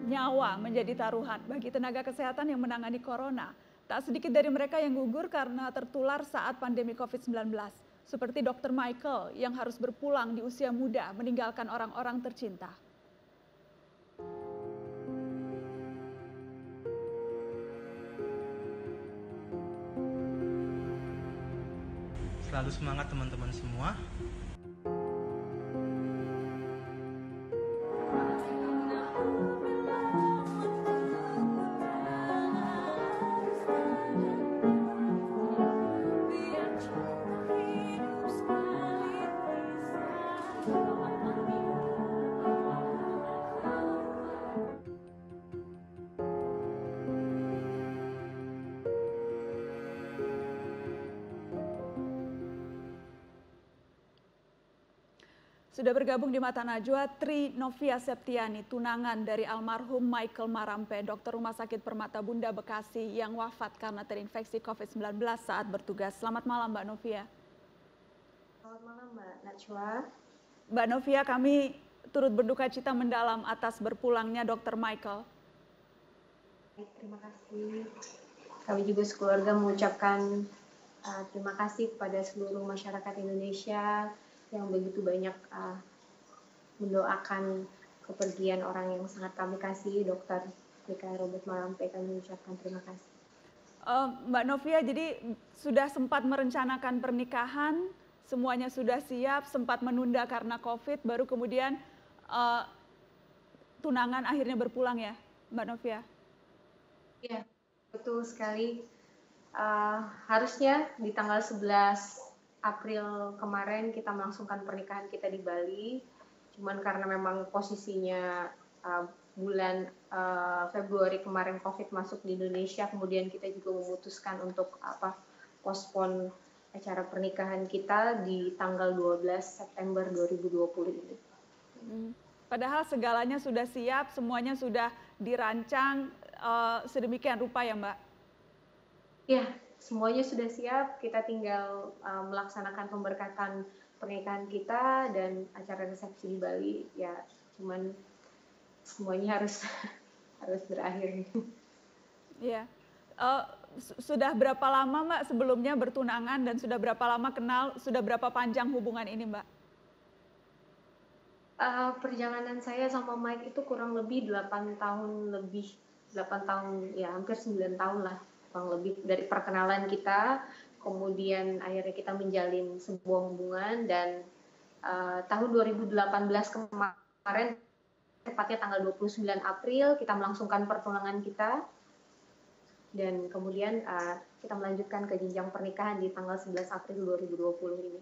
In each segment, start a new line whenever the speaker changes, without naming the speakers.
Nyawa menjadi taruhan bagi tenaga kesehatan yang menangani corona. Tak sedikit dari mereka yang gugur karena tertular saat pandemi COVID-19. Seperti Dr. Michael yang harus berpulang di usia muda meninggalkan orang-orang tercinta.
Selalu semangat teman-teman semua.
Sudah bergabung di Mata Najwa, Tri Novia Septiani, tunangan dari almarhum Michael Marampe, dokter Rumah Sakit Permata Bunda Bekasi yang wafat karena terinfeksi COVID-19 saat bertugas. Selamat malam Mbak Novia.
Selamat malam Mbak Najwa.
Mbak Novia, kami turut berduka cita mendalam atas berpulangnya dokter Michael.
Terima kasih. Kami juga sekeluarga mengucapkan terima kasih kepada seluruh masyarakat Indonesia yang begitu banyak mendoakan kepergian orang yang sangat kami kasih, Dr. DKI Robert Marampe. Kami mengucapkan terima kasih.
Mbak Novia, jadi sudah sempat merencanakan pernikahan, semuanya sudah siap, sempat menunda karena COVID, baru kemudian tunangan akhirnya berpulang ya, Mbak Novia?
Iya, betul sekali. Harusnya di tanggal 11 April kemarin kita melangsungkan pernikahan kita di Bali. Cuman karena memang posisinya bulan Februari kemarin COVID masuk di Indonesia, kemudian kita juga memutuskan untuk postpone acara pernikahan kita di tanggal 12 September 2020 ini.
Padahal segalanya sudah siap, semuanya sudah dirancang sedemikian rupa ya Mbak?
Ya, semuanya sudah siap, kita tinggal melaksanakan pemberkatan pernikahan kita dan acara resepsi di Bali. Ya, cuman semuanya harus berakhir.
Iya. Sudah berapa lama Mbak sebelumnya bertunangan dan sudah berapa lama kenal, sudah berapa panjang hubungan ini Mbak?
Perjalanan saya sama Mike itu kurang lebih 8 tahun lebih. 8 tahun, ya hampir 9 tahun lah. Kurang lebih dari perkenalan kita, kemudian akhirnya kita menjalin sebuah hubungan dan tahun 2018 kemarin, tepatnya tanggal 29 April, kita melangsungkan pertunangan kita dan kemudian kita melanjutkan ke jenjang pernikahan di tanggal 11 April 2020 ini.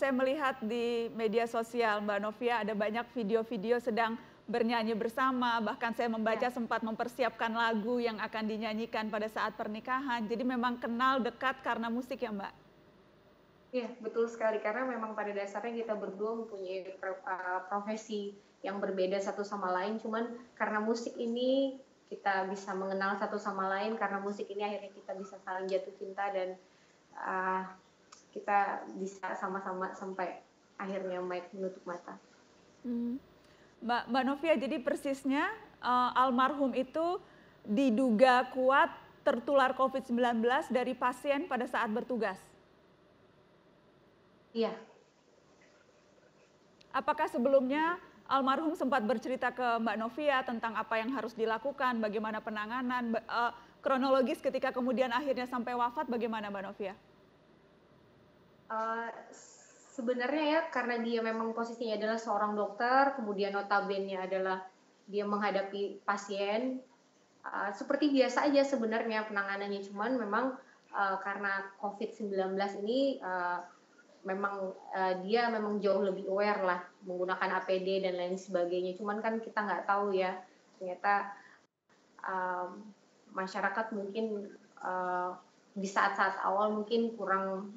Saya melihat di media sosial Mbak Novia ada banyak video-video sedang bernyanyi bersama, bahkan saya membaca sempat mempersiapkan lagu yang akan dinyanyikan pada saat pernikahan. Jadi memang kenal dekat karena musik ya Mbak?
Iya, betul sekali. Karena memang pada dasarnya kita berdua mempunyai profesi yang berbeda satu sama lain. Cuman karena musik ini kita bisa mengenal satu sama lain. Karena musik ini akhirnya kita bisa saling jatuh cinta dan kita bisa sama-sama sampai akhirnya Mike menutup mata.
Mbak Novia, jadi persisnya almarhum itu diduga kuat tertular COVID-19 dari pasien pada saat bertugas?
Iya.
Apakah sebelumnya almarhum sempat bercerita ke Mbak Novia tentang apa yang harus dilakukan, bagaimana penanganan, kronologis ketika kemudian akhirnya sampai wafat, bagaimana Mbak Novia?
Sebenarnya ya karena dia memang posisinya adalah seorang dokter, kemudian notabene adalah dia menghadapi pasien, seperti biasa aja sebenarnya penanganannya, cuman memang karena COVID-19 ini memang dia memang jauh lebih aware lah menggunakan APD dan lain sebagainya, cuman kan kita nggak tahu ya, ternyata masyarakat mungkin di saat-saat awal mungkin kurang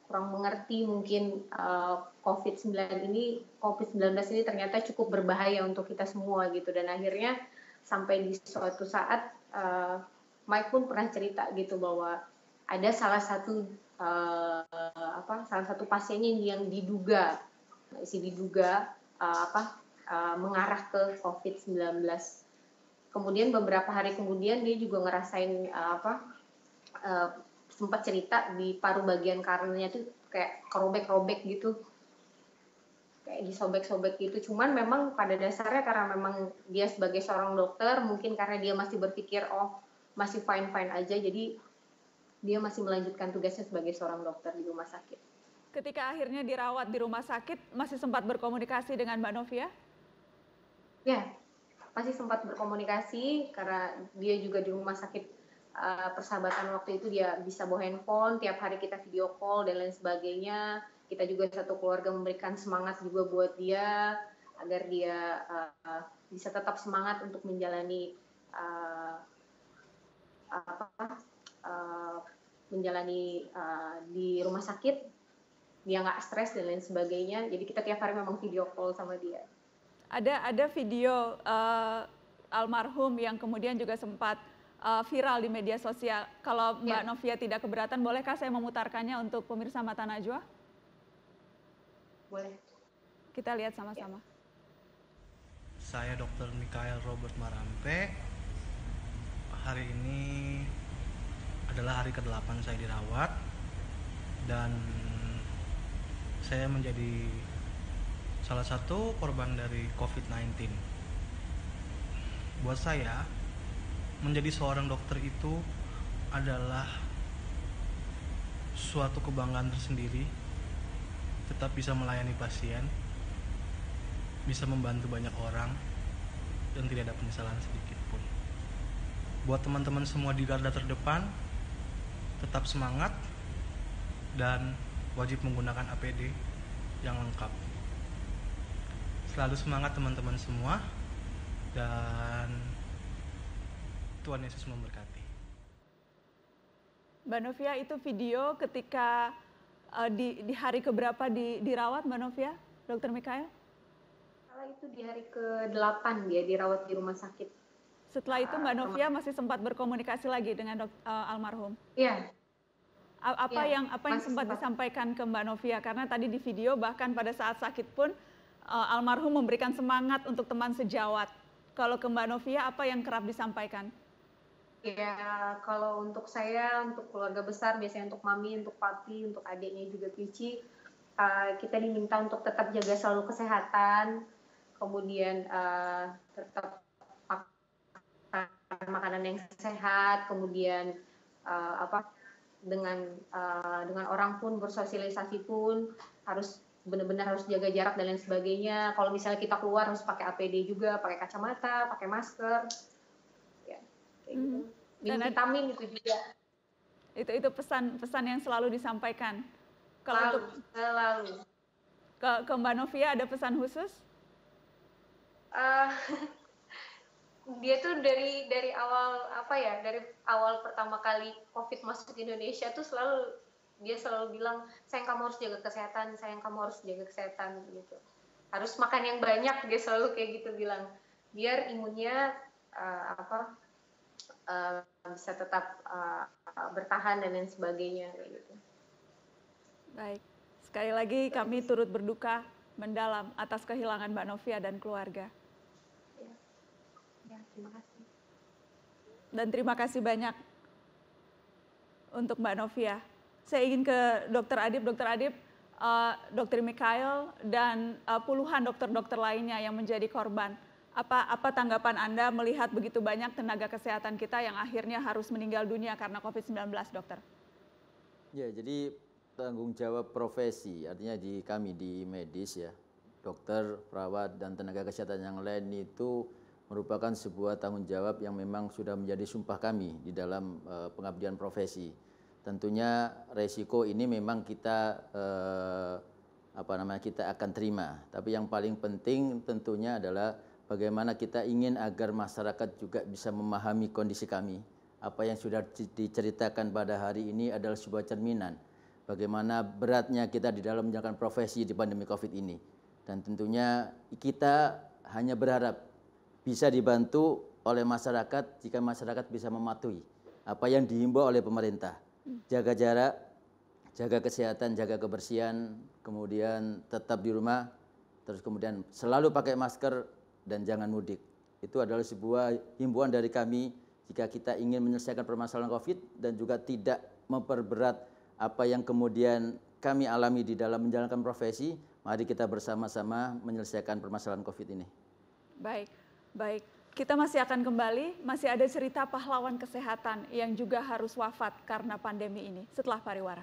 mengerti mungkin COVID-19 ini ternyata cukup berbahaya untuk kita semua gitu, dan akhirnya sampai di suatu saat Mike pun pernah cerita gitu bahwa ada salah satu pasiennya yang diduga mengarah ke COVID-19. Kemudian beberapa hari kemudian dia juga ngerasain sempat cerita di paru bagian kanannya tuh kayak kerobek-robek gitu, kayak disobek-sobek gitu. Cuman memang pada dasarnya karena memang dia sebagai seorang dokter, mungkin karena dia masih berpikir masih fine-fine aja, jadi dia masih melanjutkan tugasnya sebagai seorang dokter di rumah sakit.
Ketika akhirnya dirawat di rumah sakit, masih sempat berkomunikasi dengan Mbak Novia?
Ya, masih sempat berkomunikasi karena dia juga di rumah sakit Persahabatan waktu itu dia bisa bawa handphone, tiap hari kita video call dan lain sebagainya. Kita juga satu keluarga memberikan semangat juga buat dia agar dia bisa tetap semangat untuk menjalani di rumah sakit. Dia nggak stres dan lain sebagainya. Jadi kita tiap hari memang video call sama dia.
Ada video almarhum yang kemudian juga sempat viral di media sosial. Kalau Mbak Novia tidak keberatan, bolehkah saya memutarkannya untuk pemirsa Mata Najwa?
Boleh.
Kita lihat sama-sama.
Saya Dr. Mikael Robert Marampe. Hari ini adalah hari ke-8 saya dirawat dan saya menjadi salah satu korban dari COVID-19. Buat saya, menjadi seorang dokter itu adalah suatu kebanggaan tersendiri. Tetap bisa melayani pasien, bisa membantu banyak orang, dan tidak ada penyesalan sedikit pun. Buat teman-teman semua di garda terdepan, tetap semangat dan wajib menggunakan APD yang lengkap. Selalu semangat teman-teman semua, dan Tuhan Yesus memberkati.
Mbak Novia, itu video ketika di hari keberapa dirawat Mbak Novia, Dr. Mikael?
Kalau itu di hari ke-8 dia dirawat di rumah sakit.
Setelah itu Mbak Novia masih sempat berkomunikasi lagi dengan almarhum?
Iya.
Apa yang sempat disampaikan ke Mbak Novia? Karena tadi di video bahkan pada saat sakit pun almarhum memberikan semangat untuk teman sejawat. Kalau ke Mbak Novia, apa yang kerap disampaikan?
Ya, kalau untuk saya, untuk keluarga besar, biasanya untuk mami, untuk papi, untuk adiknya juga Pici, kita diminta untuk tetap jaga selalu kesehatan, kemudian tetap makan makanan yang sehat, kemudian dengan orang pun bersosialisasi pun harus benar-benar harus jaga jarak dan lain sebagainya. Kalau misalnya kita keluar harus pakai APD juga, pakai kacamata, pakai masker. Minum vitamin itu juga.
Itu pesan yang selalu disampaikan.
Kalau selalu.
Ke Mbak Novia ada pesan khusus?
Dia tuh dari awal dari awal pertama kali COVID masuk ke Indonesia tuh dia selalu bilang, sayang kamu harus jaga kesehatan, sayang kamu harus jaga kesehatan gitu. Harus makan yang banyak, dia selalu kayak gitu bilang, biar imunnya bisa tetap bertahan dan lain sebagainya gitu.
Baik, sekali lagi kami turut berduka mendalam atas kehilangan Mbak Novia dan keluarga.
Ya, terima kasih.
Dan terima kasih banyak untuk Mbak Novia. Saya ingin ke Dr. Adib. Dr. Adib, Dr. Mikael dan puluhan dokter-dokter lainnya yang menjadi korban. Apa tanggapan Anda melihat begitu banyak tenaga kesehatan kita yang akhirnya harus meninggal dunia karena COVID-19, dokter?
Ya, jadi tanggung jawab profesi, artinya di kami di medis ya, dokter, perawat, dan tenaga kesehatan yang lain itu merupakan sebuah tanggung jawab yang memang sudah menjadi sumpah kami di dalam pengabdian profesi. Tentunya resiko ini memang kita kita akan terima. Tapi yang paling penting tentunya adalah bagaimana kita ingin agar masyarakat juga bisa memahami kondisi kami. Apa yang sudah diceritakan pada hari ini adalah sebuah cerminan bagaimana beratnya kita di dalam menjalankan profesi di pandemi COVID ini. Dan tentunya kita hanya berharap bisa dibantu oleh masyarakat jika masyarakat bisa mematuhi apa yang dihimbau oleh pemerintah. Jaga jarak, jaga kesehatan, jaga kebersihan, kemudian tetap di rumah, terus kemudian selalu pakai masker dan jangan mudik. Itu adalah sebuah himbauan dari kami jika kita ingin menyelesaikan permasalahan COVID dan juga tidak memperberat apa yang kemudian kami alami di dalam menjalankan profesi. Mari kita bersama-sama menyelesaikan permasalahan COVID ini.
Baik, baik. Kita masih akan kembali, masih ada cerita pahlawan kesehatan yang juga harus wafat karena pandemi ini setelah pariwara.